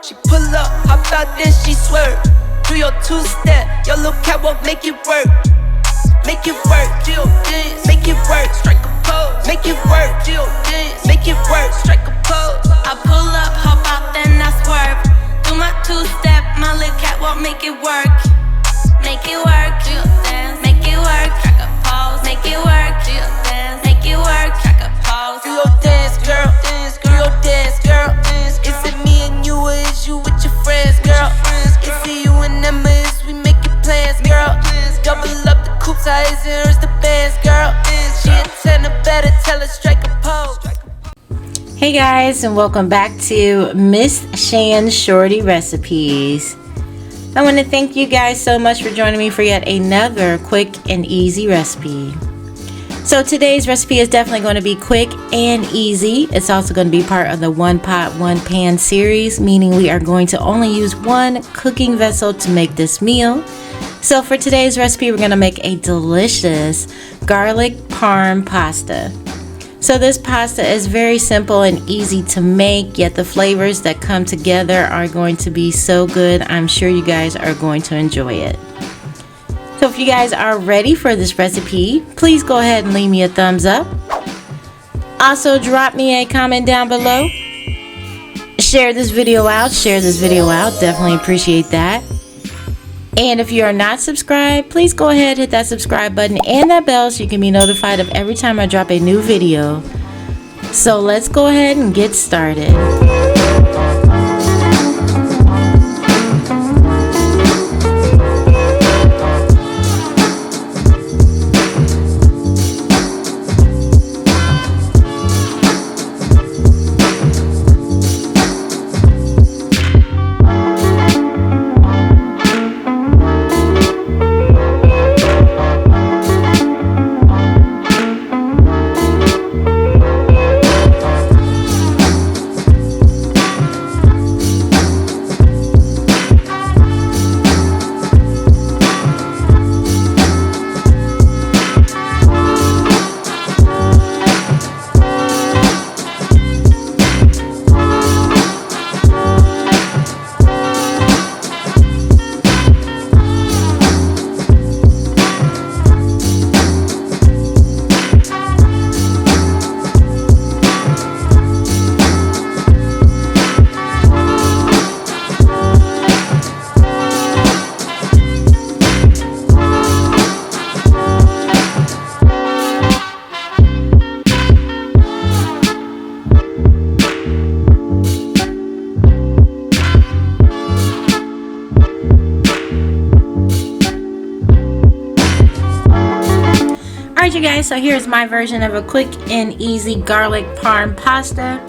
She pull up, hop out, then she swerve. Do your two-step, your little catwalk, make it work. Make it work, Jill dance, make it work, strike a pose. Make it work, Jill dance, make it work, strike a pose. I pull up, hop out, then I swerve. Do my two-step, my little catwalk, make it work. Make it work, Jill dance, make it work, strike a pose. Make it work, Jill dance, make it work, strike a pose. Do your dance, girl, do your dance, girl. Is it me and you, or is you with your friends, girl? Is it you and them, or is we making plans, girl? Double up the coops, how is it, hers the bands, girl? She a 10 or better, tell her strike a pose. Hey guys, and welcome back to Miss Shan's Shorty Recipes. I want to thank you guys so much for joining me for yet another quick and easy recipe. So today's recipe is definitely going to be quick and easy. It's also going to be part of the one pot, one pan series, meaning we are going to only use one cooking vessel to make this meal. So for today's recipe, we're going to make a delicious garlic parm pasta. So this pasta is very simple and easy to make, yet the flavors that come together are going to be so good. I'm sure you guys are going to enjoy it. So if you guys are ready for this recipe, please go ahead and leave me a thumbs up. Also, drop me a comment down below. Share this video out, definitely appreciate that. And if you are not subscribed, please go ahead, hit that subscribe button and that bell so you can be notified of every time I drop a new video. So let's go ahead and get started. Alright you guys, so here's my version of a quick and easy garlic parm pasta.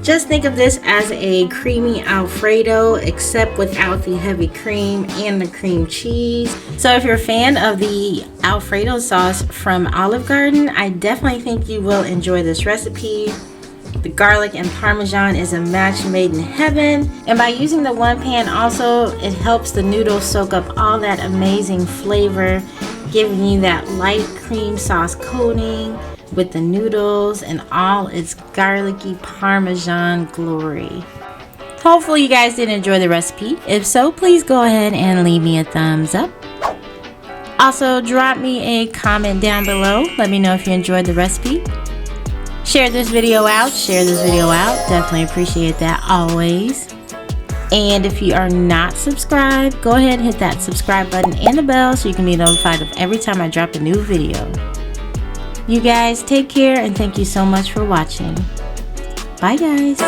Just think of this as a creamy Alfredo, except without the heavy cream and the cream cheese. So if you're a fan of the Alfredo sauce from Olive Garden, I definitely think you will enjoy this recipe. The garlic and Parmesan is a match made in heaven. And by using the one pan also, it helps the noodles soak up all that amazing flavor, giving you that light cream sauce coating with the noodles and all its garlicky Parmesan glory. Hopefully you guys did enjoy the recipe. If so, please go ahead and leave me a thumbs up. Also, drop me a comment down below. Let me know if you enjoyed the recipe. Share this video out, definitely appreciate that always. And if you are not subscribed, go ahead and hit that subscribe button and the bell so you can be notified of every time I drop a new video. You guys take care and thank you so much for watching. Bye guys.